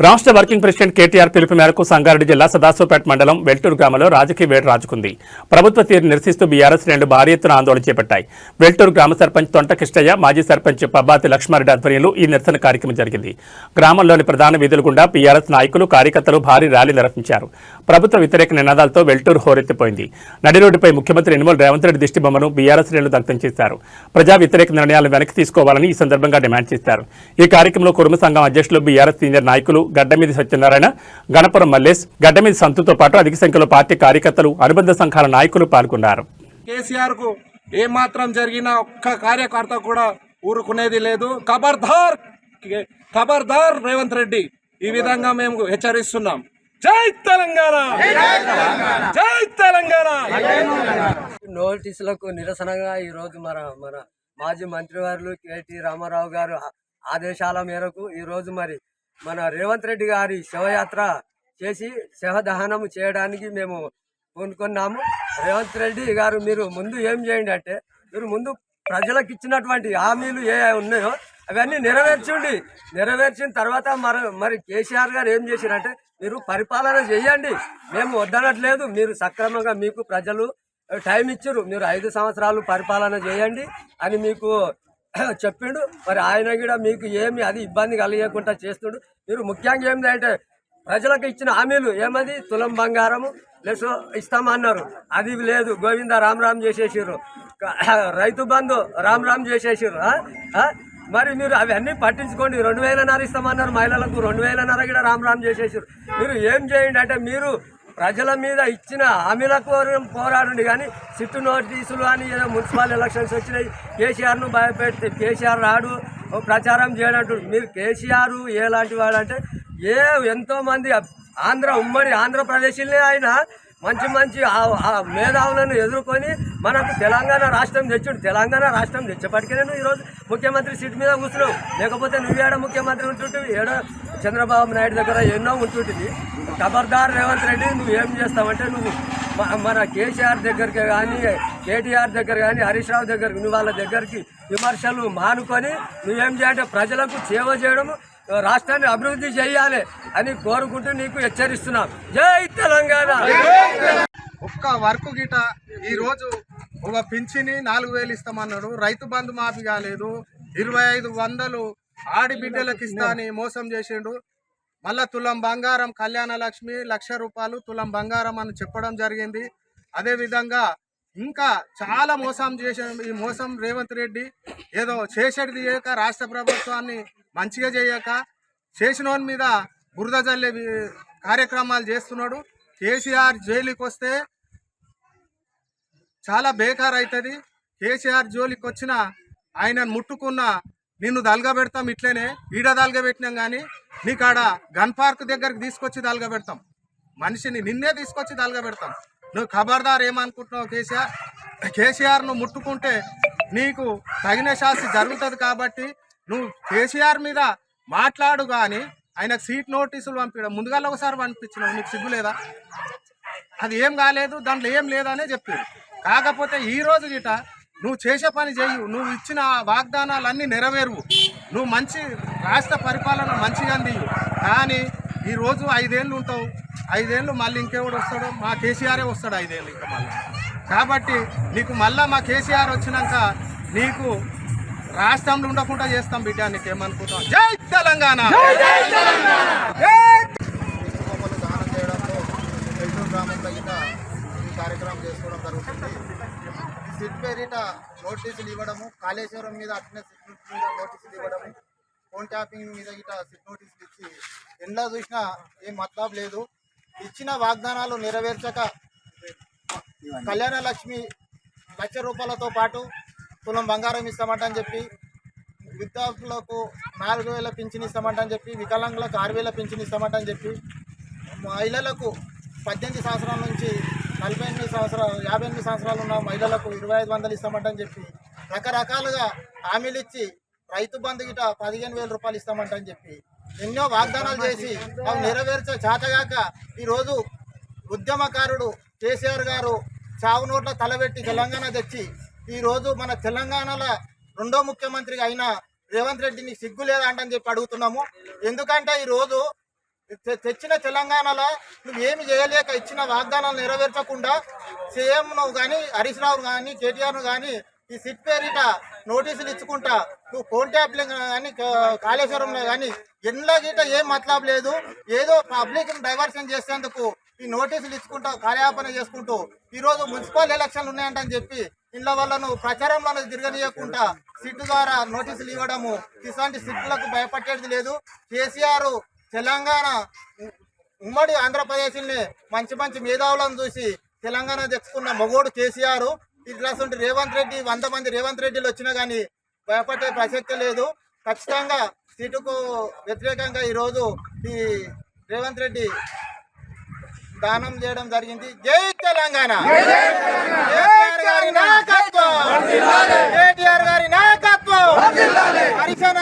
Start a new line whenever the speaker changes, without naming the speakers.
రాష్ట్ర working president KTR పిలుపు మేరకు సంగారెడ్డి జిల్లా సదాశివపేట మండలం వెల్టూరు గ్రామంలో రాజకీయ వేడి రాజుకుంది. ప్రభుత్వ తీరు నిరసిస్తూ బీఆర్ఎస్ శ్రేణులు భారీ ఎత్తున ఆందోళన చేపట్టాయి. వెల్టూరు గ్రామ సర్పంచ్ తొంట కిష్టయ్య, మాజీ సర్పంచ్ పబ్బాతి లక్ష్మారెడ్డి ఆధ్వర్యంలో ఈ నిరసన కార్యక్రమం జరిగింది. గ్రామంలోని ప్రధాన వీధుల గుండా బీఆర్ఎస్ నాయకులు, కార్యకర్తలు భారీ ర్యాలీ నిర్వహించారు. ప్రభుత్వ వ్యతిరేక నినాదాలతో వెల్టూరు హోరెత్తిపోయింది. నడిరోడ్డుపై ముఖ్యమంత్రి యనమల రేవంత్ రెడ్డి దిష్టిబొమ్మను బీఆర్ఎస్ శ్రేణులు దగ్ధం చేశారు. ప్రజా వ్యతిరేక నిర్ణయాలను వెనక్కి తీసుకోవాలని ఈ సందర్భంగా డిమాండ్ చేశారు. ఈ కార్యక్రమంలో కుటుంబ సంఘం అధ్యక్షులు, బీఆర్ఎస్ సీనియర్ నాయకులు గడ్డమీది సత్యనారాయణ, గణపురం మల్లేష్, గడ్డమీది సంతుతో పాటు అధిక సంఖ్యలో పార్టీ కార్యకర్తలు, అనుబంధ సంఘాల నాయకులు పాల్గొన్నారు.
కేసీఆర్ కు ఏమాత్రం జరిగినా ఒక్క కార్యకర్త కూడా ఊరుకునేది లేదు. ఖబర్దార్ రేవంత్ రెడ్డి, ఈ విధంగా మేము హెచ్చరిస్తున్నాం. జై తెలంగాణ, జై తెలంగాణ.
నోటీసులకు నిరసనగా ఈరోజు మన మాజీ మంత్రివర్యులు కేటీ రామారావు గారు ఆదేశాల మేరకు ఈరోజు మన రేవంత్ రెడ్డి గారి శవయాత్ర చేసి శవదహనం చేయడానికి మేము పూనుకున్నాము. రేవంత్ రెడ్డి గారు, మీరు ముందు ఏం చేయండి అంటే, మీరు ముందు ప్రజలకు ఇచ్చినటువంటి హామీలు ఏ ఉన్నాయో అవన్నీ నెరవేర్చిన తర్వాత మరి కేసీఆర్ గారు ఏం చేశారంటే, మీరు పరిపాలన చేయండి, మేము వద్దనట్లేదు, మీరు సక్రమంగా మీకు ప్రజలు టైం ఇచ్చారు, మీరు 5 సంవత్సరాలు పరిపాలన చేయండి అని మీకు చెప్పిండు. మరి ఆయన కూడా మీకు ఏమి అది ఇబ్బంది కలిగకుండా చేస్తుండు. మీరు ముఖ్యంగా ఏంటంటే, ప్రజలకు ఇచ్చిన హామీలు ఏమది, తులం బంగారము ప్లస్ ఇస్తామన్నారు, అది లేదు, గోవింద రామ్ చేసేసారు. రైతు బంధు రామ్ చేసేసారు. మరి మీరు అవన్నీ పట్టించుకోండి. 2,500 ఇస్తామన్నారు మహిళలకు, 2,500 కూడా రామ్ చేసేసారు. మీరు ఏం చేయండి అంటే, మీరు ప్రజల మీద ఇచ్చిన హామీల కోసం పోరాడండి. కానీ సిట్టు నోటీసులు అని ఏదో మున్సిపల్ ఎలక్షన్స్ వచ్చినాయి, కేసీఆర్ను భయపెడితే కేసీఆర్ రాడు, ప్రచారం చేయడంటు. మీరు కేసీఆర్ ఎలాంటి వాడు అంటే, ఎంతోమంది ఉమ్మడి ఆంధ్రప్రదేశ్లోనే ఆయన మంచి మేధావులను ఎదుర్కొని మనకు తెలంగాణ రాష్ట్రం తెచ్చుడు. తెలంగాణ రాష్ట్రం తెచ్చేపటికే నువ్వు ఈరోజు ముఖ్యమంత్రి సీట్ మీద కూర్చున్నావు. లేకపోతే నువ్వేడ ముఖ్యమంత్రి ఉంటుంటివి, ఏడో చంద్రబాబు నాయుడు దగ్గర ఎన్నో ఉంటుంటివి. ఖబర్దార్ రేవంత్ రెడ్డి, నువ్వు ఏం చేస్తావంటే, నువ్వు మన కేసీఆర్ దగ్గరికి కానీ, కేటీఆర్ దగ్గర కానీ, హరీష్ రావు దగ్గరికి, నువ్వు వాళ్ళ దగ్గరికి విమర్శలు మానుకొని నువ్వేం చేయాలంటే, ప్రజలకు సేవ చేయడము, రాష్ట్రాన్ని అభివృద్ధి చేయాలి అని కోరుకుంటూ నీకు హెచ్చరిస్తున్నాం. జై తెలంగాణ.
ఒక్క వర్క్ గిట ఈరోజు ఒక పింఛని 4,000 ఇస్తామన్నాడు, రైతు బంధు మాఫీ కాలేదు, 2,500 ఆడిబిడ్డలకు ఇస్తా అని మోసం చేసిండు. మళ్ళా తులం బంగారం, కళ్యాణ లక్ష్మి 1,00,000 రూపాయలు తులం బంగారం అని చెప్పడం జరిగింది. అదేవిధంగా ఇంకా చాలా మోసం చేసాడు. ఈ మోసం రేవంత్ రెడ్డి ఏదో చేసేది చేయక, రాష్ట్ర ప్రభుత్వాన్ని మంచిగా చేయక, చేసినోని మీద బురద జల్లే కార్యక్రమాలు చేస్తున్నాడు. కేసీఆర్ జైలుకి వస్తే చాలా బేకార్ అవుతుంది. కేసీఆర్ జోలికి వచ్చిన ఆయనను ముట్టుకున్న నిన్ను దల్గబెడతాం, ఇట్లనే ఈడ దల్గబెట్టినాం. కానీ నీకు ఆడ గన్ పార్క్ దగ్గరికి తీసుకొచ్చి దల్గబెడతాం, మనిషిని నిన్నే తీసుకొచ్చి దల్గబెడతాం. నువ్వు ఖబర్దార్ ఏమనుకుంటున్నావు, కేసీఆర్ నువ్వు ముట్టుకుంటే నీకు తగిన శాస్తి జరుగుతుంది. కాబట్టి నువ్వు కేసీఆర్ మీద మాట్లాడు, కానీ ఆయనకు సీట్ నోటీసులు పంపించడం ముందుగా ఒకసారి పంపించినావు, నీకు సిగ్గులేదా? అది ఏం కాలేదు, దాంట్లో ఏం లేదనే చెప్పారు. కాకపోతే ఈరోజు గిట నువ్వు చేసే పని చేయు, నువ్వు ఇచ్చిన వాగ్దానాలన్నీ నెరవేరువు, నువ్వు మంచి రాష్ట్ర పరిపాలన మంచిగా అందియు. కానీ ఈరోజు 5 ఏళ్ళు ఉంటావు, 5 ఏళ్ళు మళ్ళీ ఇంకెవడు వస్తాడు? మా కేసీఆరే వస్తాడు 5 ఏళ్ళు ఇంకా మళ్ళీ. కాబట్టి నీకు మళ్ళా మా కేసీఆర్ వచ్చినాక నీకు రాష్ట్రంలో ఉండకుండా చేస్తాం బిడ్డ, నీకేమనుకుంటాం. జై తెలంగాణ.
దానం చేయడంలో వెల్టూరు గ్రామంలో ఈ కార్యక్రమం చేసుకోవడం జరుగుతుంది. ఈ సిట్ పేరిట నోటీసులు ఇవ్వడము, కాళేశ్వరం మీద అట్నే సిట్ మీద నోటీసులు ఇవ్వడము, ఫోన్ ట్యాపింగ్ మీద గిట సిట్ నోటీసులు ఇచ్చి ఎండ్లా చూసినా ఏం మతలబ్ లేదు. ఇచ్చిన వాగ్దానాలు నెరవేర్చక కళ్యాణ లక్ష్మి 1,00,000 రూపాయలతో పాటు తులం బంగారం ఇస్తామంటని చెప్పి, వృద్ధాప్యులకు 4,000 పింఛన్ ఇస్తామంటని చెప్పి, వికలాంగులకు 6,000 పింఛన్ ఇస్తామంటని చెప్పి, మహిళలకు 18 సంవత్సరాల నుంచి 58 సంవత్సరాలు ఉన్న మహిళలకు 2,500 ఇస్తామంటని చెప్పి, రకరకాలుగా హామీలు ఇచ్చి, రైతు బంధు గిట 15,000 రూపాయలు ఇస్తామంటని చెప్పి ఎన్నో వాగ్దానాలు చేసి అవి నెరవేర్చే చాతగాక ఈరోజు ఉద్యమకారుడు కేసీఆర్ గారు చావు నోట్ల తలబెట్టి తెలంగాణ తెచ్చి ఈరోజు మన తెలంగాణలో 2వ ముఖ్యమంత్రిగా అయిన రేవంత్ రెడ్డిని సిగ్గు లేదా అంటని చెప్పి అడుగుతున్నాము. ఎందుకంటే ఈరోజు తెచ్చిన తెలంగాణలో నువ్వు ఏమి చేయలేక ఇచ్చిన వాగ్దానాలు నెరవేర్చకుండా సీఎం నువ్వు కానీ హరీష్ రావు కానీ కేటీఆర్ను కానీ ఈ సిట్ పేరిట నోటీసులు ఇచ్చుకుంటా నువ్వు ఫోన్ ట్యాప్లు కానీ కాళేశ్వరంలో కానీ ఎన్నో గీట ఏం మతలాబ్ లేదు. ఏదో పబ్లిక్ డైవర్షన్ చేసేందుకు ఈ నోటీసులు ఇచ్చుకుంటా కార్యాపన చేసుకుంటూ ఈరోజు మున్సిపల్ ఎలక్షన్లు ఉన్నాయంటని చెప్పి ఇళ్ళ వాళ్ళను ప్రచారంలో తిరగనీయకుండా సిట్ ద్వారా నోటీసులు ఇవ్వడము, ఇలాంటి సిట్లకు భయపట్టేది లేదు. కేసీఆర్ తెలంగాణ ఉమ్మడి ఆంధ్రప్రదేశ్ని మంచి మంచి మేధావులను చూసి తెలంగాణ తెచ్చుకున్న మగోడు కేసీఆర్. ఇట్లాంటి రేవంత్ రెడ్డి 100 మంది రేవంత్ రెడ్డిలు వచ్చినా కానీ భయపడే ప్రసక్తి లేదు. ఖచ్చితంగా సీటుకు వ్యతిరేకంగా ఈరోజు ఈ రేవంత్ రెడ్డి దానం చేయడం జరిగింది. జై తెలంగాణ. కేసీఆర్ గారి నాయకత్వం, కేటీఆర్ గారి నాయకత్వం, హరీష్ అన్న